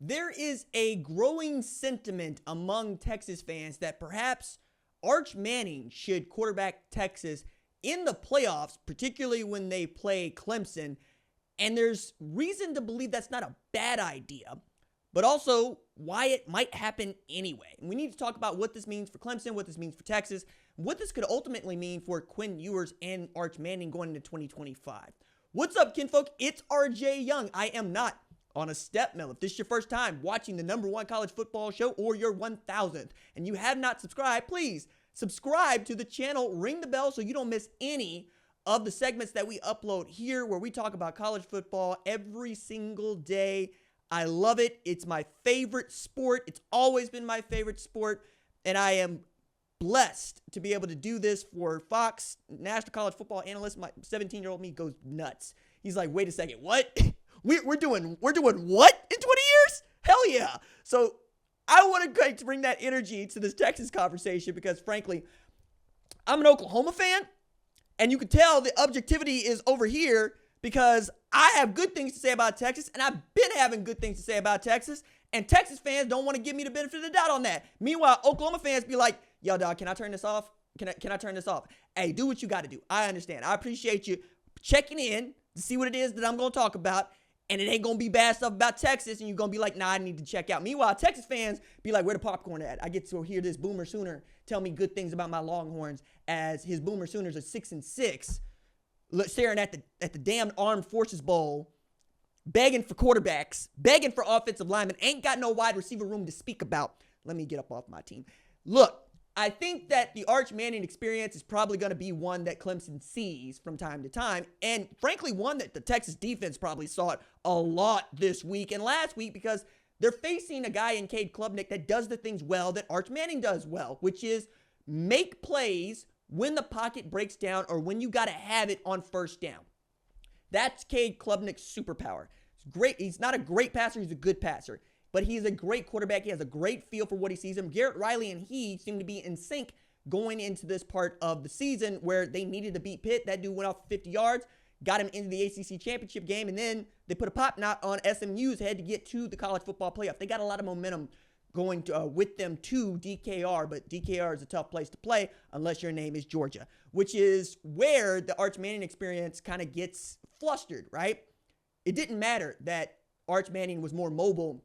There is a growing sentiment among Texas fans that perhaps Arch Manning should quarterback Texas in the playoffs, particularly when they play Clemson. And there's reason to believe that's not a bad idea, but also why it might happen anyway. And we need to talk about what this means for Clemson, what this means for Texas, what this could ultimately mean for Quinn Ewers and Arch Manning going into 2025. What's up, kinfolk? It's RJ Young. I am not on a step mill. If this is your first time watching the #1 college football show or your 1000th and you have not subscribed, please subscribe to the channel, ring the bell so you don't miss any of the segments that we upload here where we talk about college football every single day. I love it. It's my favorite sport. It's always been my favorite sport, and I am blessed to be able to do this for Fox, National College Football Analyst. My 17-year-old me goes nuts. He's like, wait a second, what? We're doing what in 20 years? Hell yeah. So I want to bring that energy to this Texas conversation because, frankly, I'm an Oklahoma fan, and you can tell the objectivity is over here because I have good things to say about Texas, and I've been having good things to say about Texas, and Texas fans don't want to give me the benefit of the doubt on that. Meanwhile, Oklahoma fans be like, yo, dog, can I turn this off? Can I turn this off? Hey, do what you got to do. I understand. I appreciate you checking in to see what it is that I'm going to talk about. And it ain't going to be bad stuff about Texas, and you're going to be like, nah, I need to check out. Meanwhile, Texas fans be like, where the popcorn at? I get to hear this Boomer Sooner tell me good things about my Longhorns as his Boomer Sooners are 6-6, staring at the damn Armed Forces Bowl, begging for quarterbacks, begging for offensive linemen, ain't got no wide receiver room to speak about. Let me get up off my team. Look, I think that the Arch Manning experience is probably going to be one that Clemson sees from time to time, and frankly, one that the Texas defense probably saw it a lot this week and last week because they're facing a guy in Cade Klubnik that does the things well that Arch Manning does well, which is make plays when the pocket breaks down or when you got to have it on first down. That's Cade Klubnik's superpower. He's great. He's not a great passer. He's a good passer. But he's a great quarterback. He has a great feel for what he sees him. Garrett Riley and he seem to be in sync going into this part of the season where they needed to beat Pitt. That dude went off for 50 yards, got him into the ACC championship game, and then they put a pop knot on SMU's head to get to the college football playoff. They got a lot of momentum going with them to DKR, but DKR is a tough place to play unless your name is Georgia, which is where the Arch Manning experience kind of gets flustered, right? It didn't matter that Arch Manning was more mobile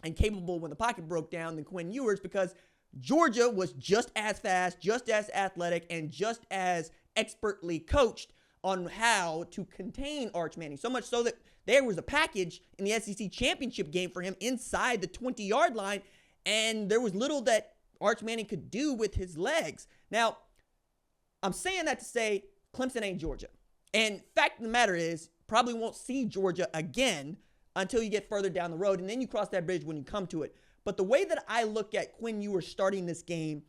and capable when the pocket broke down than Quinn Ewers because Georgia was just as fast, just as athletic, and just as expertly coached on how to contain Arch Manning. So much so that there was a package in the SEC championship game for him inside the 20-yard line, and there was little that Arch Manning could do with his legs. Now, I'm saying that to say Clemson ain't Georgia. And fact of the matter is, probably won't see Georgia again until you get further down the road, and then you cross that bridge when you come to it. But the way that I look at Quinn Ewers starting this game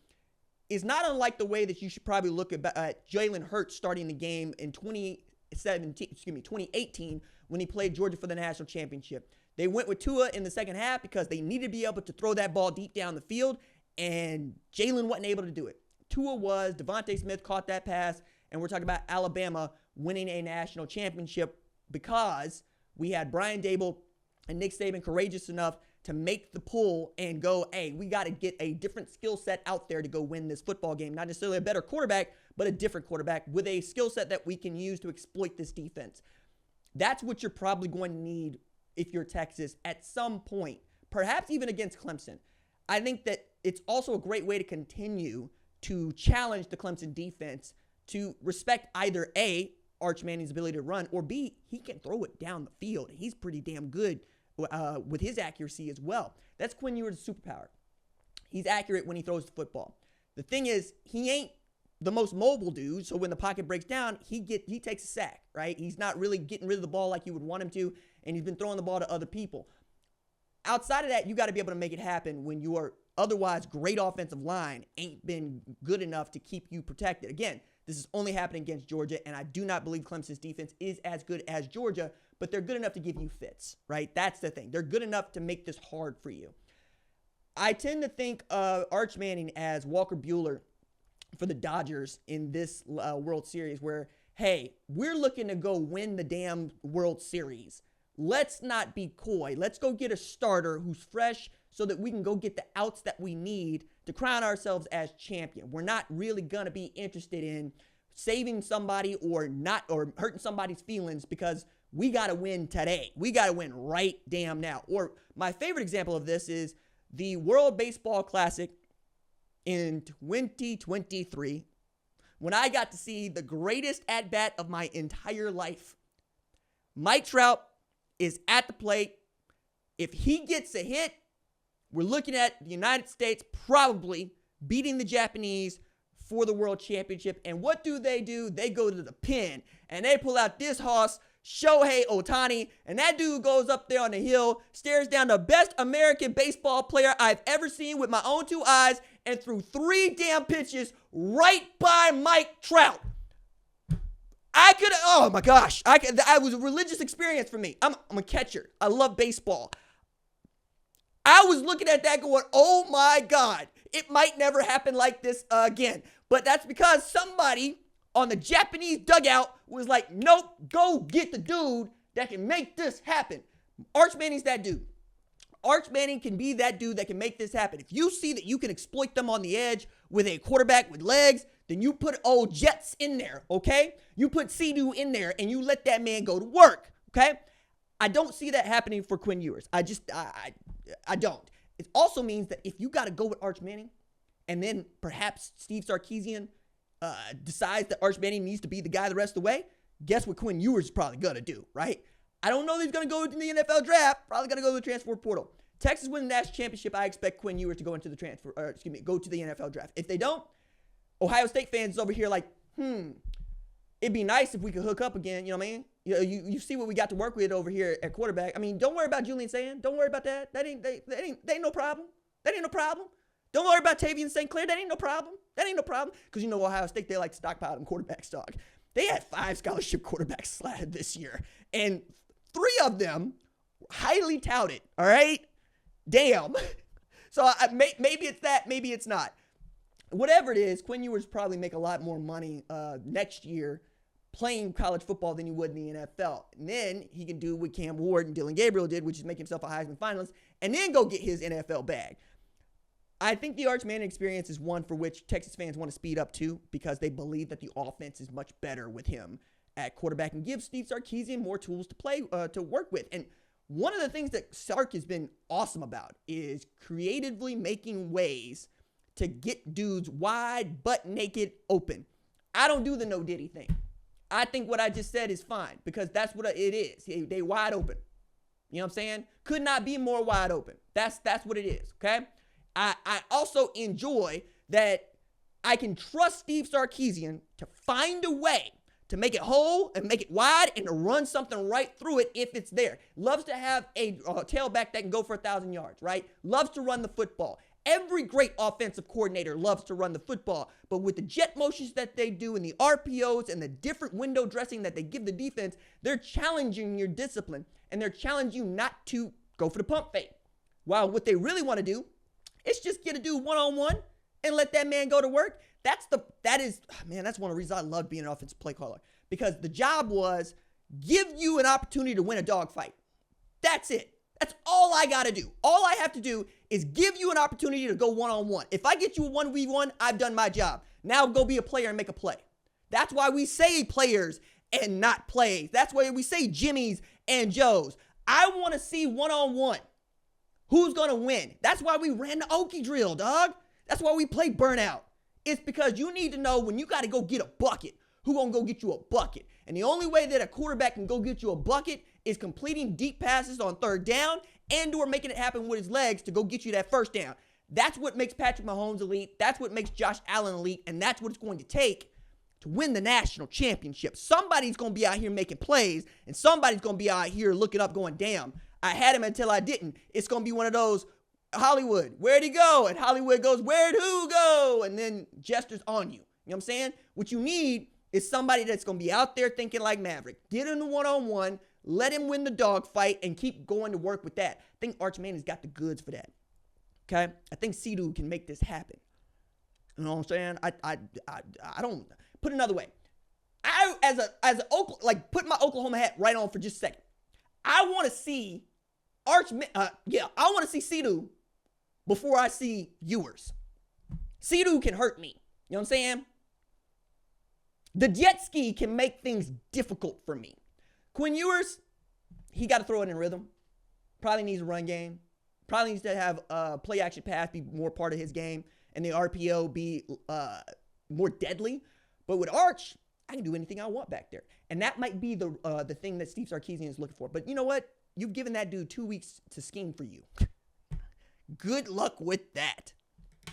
is not unlike the way that you should probably look at Jalen Hurts starting the game in 2018 when he played Georgia for the national championship. They went with Tua in the second half because they needed to be able to throw that ball deep down the field, and Jalen wasn't able to do it. Tua was, Devontae Smith caught that pass, and we're talking about Alabama winning a national championship because we had Brian Dabo and Nick Saban courageous enough to make the pull and go, hey, we got to get a different skill set out there to go win this football game. Not necessarily a better quarterback, but a different quarterback with a skill set that we can use to exploit this defense. That's what you're probably going to need if you're Texas at some point, perhaps even against Clemson. I think that it's also a great way to continue to challenge the Clemson defense to respect either A, Arch Manning's ability to run, or B, he can throw it down the field. He's pretty damn good with his accuracy as well. That's Quinn Ewers' superpower. He's accurate when he throws the football. The thing is, he ain't the most mobile dude, so when the pocket breaks down, he takes a sack, right? He's not really getting rid of the ball like you would want him to, and he's been throwing the ball to other people. Outside of that, you got to be able to make it happen when your otherwise great offensive line ain't been good enough to keep you protected. Again, this is only happening against Georgia, and I do not believe Clemson's defense is as good as Georgia, but they're good enough to give you fits, right? That's the thing. They're good enough to make this hard for you. I tend to think of Arch Manning as Walker Buehler for the Dodgers in this World Series where, hey, we're looking to go win the damn World Series. let's not be coy. Let's go get a starter who's fresh so that we can go get the outs that we need to crown ourselves as champion. We're not really going to be interested in saving somebody or hurting somebody's feelings because we got to win today. We got to win right damn now. Or my favorite example of this is the World Baseball Classic in 2023 when I got to see the greatest at-bat of my entire life. Mike Trout is at the plate. If he gets a hit, we're looking at the United States probably beating the Japanese for the World Championship. And what do? They go to the pen, and they pull out this hoss, Shohei Ohtani, and that dude goes up there on the hill, stares down the best American baseball player I've ever seen with my own two eyes, and threw 3 damn pitches right by Mike Trout. Oh my gosh, it was a religious experience for me. I'm a catcher. I love baseball. I was looking at that going, oh my God, it might never happen like this again. But that's because somebody on the Japanese dugout was like, nope, go get the dude that can make this happen. Arch Manning's that dude. Arch Manning can be that dude that can make this happen. If you see that you can exploit them on the edge with a quarterback with legs, then you put old Jets in there, okay? You put Sea-Doo in there and you let that man go to work, okay? I don't see that happening for Quinn Ewers. I don't. It also means that if you got to go with Arch Manning and then perhaps Steve Sarkeesian decides that Arch Manning needs to be the guy the rest of the way, guess what Quinn Ewers is probably going to do, right? I don't know that he's going to go to the NFL draft. Probably going to go to the transfer portal. Texas wins the national championship. I expect Quinn Ewers to go into the go to the NFL draft. If they don't, Ohio State fans over here like, it'd be nice if we could hook up again. You know what I mean? You see what we got to work with over here at quarterback. I mean, don't worry about Julian Sand. Don't worry about that. That ain't no problem. That ain't no problem. Don't worry about Tavian St. Clair. That ain't no problem. That ain't no problem. Because you know Ohio State, they like to stockpile them quarterback stock. They had 5 scholarship quarterbacks slotted this year. And 3 of them highly touted. All right? Damn. So maybe it's that. Maybe it's not. Whatever it is, Quinn Ewers probably make a lot more money next year playing college football than he would in the NFL. And then he can do what Cam Ward and Dylan Gabriel did, which is make himself a Heisman finalist, and then go get his NFL bag. I think the Arch Manning experience is one for which Texas fans want to speed up too because they believe that the offense is much better with him at quarterback and give Steve Sarkeesian more tools to play to work with. And one of the things that Sark has been awesome about is creatively making ways to get dudes wide, butt naked, open. I don't do the no Diddy thing. I think what I just said is fine because that's what it is. They wide open. You know what I'm saying? Could not be more wide open. That's what it is, okay? I also enjoy that I can trust Steve Sarkeesian to find a way to make it whole and make it wide and to run something right through it if it's there. Loves to have a tailback that can go for 1,000 yards, right? Loves to run the football. Every great offensive coordinator loves to run the football, but with the jet motions that they do and the RPOs and the different window dressing that they give the defense, they're challenging your discipline and they're challenging you not to go for the pump fake. While what they really want to do is just get a dude one-on-one and let that man go to work. That's one of the reasons I love being an offensive play caller because the job was give you an opportunity to win a dogfight. That's it. That's all I got to do. All I have to do is give you an opportunity to go one-on-one. If I get you a 1v1, I've done my job. Now go be a player and make a play. That's why we say players and not plays. That's why we say Jimmys and Joes. I want to see one-on-one. Who's going to win? That's why we ran the Okie drill, dog. That's why we play burnout. It's because you need to know when you got to go get a bucket, who going to go get you a bucket. And the only way that a quarterback can go get you a bucket is completing deep passes on 3rd down and or making it happen with his legs to go get you that 1st down. That's what makes Patrick Mahomes elite. That's what makes Josh Allen elite. And that's what it's going to take to win the national championship. Somebody's going to be out here making plays and somebody's going to be out here looking up going, damn, I had him until I didn't. It's going to be one of those, Hollywood, where'd he go? And Hollywood goes, where'd who go? And then gestures on you. You know what I'm saying? What you need is somebody that's going to be out there thinking like Maverick. Get in the one-on-one, let him win the dogfight, and keep going to work with that. I think Arch Manning's got the goods for that. Okay? I think Sea-Doo can make this happen. You know what I'm saying? I don't, put it another way. Put my Oklahoma hat right on for just a second. I want to see I want to see Sidu before I see Ewers. Sidu can hurt me. You know what I'm saying? The jet ski can make things difficult for me. Quinn Ewers, he got to throw it in rhythm. Probably needs a run game. Probably needs to have play action pass be more part of his game and the RPO be more deadly. But with Arch, I can do anything I want back there. And that might be the thing that Steve Sarkeesian is looking for. But you know what? You've given that dude 2 weeks to scheme for you. Good luck with that.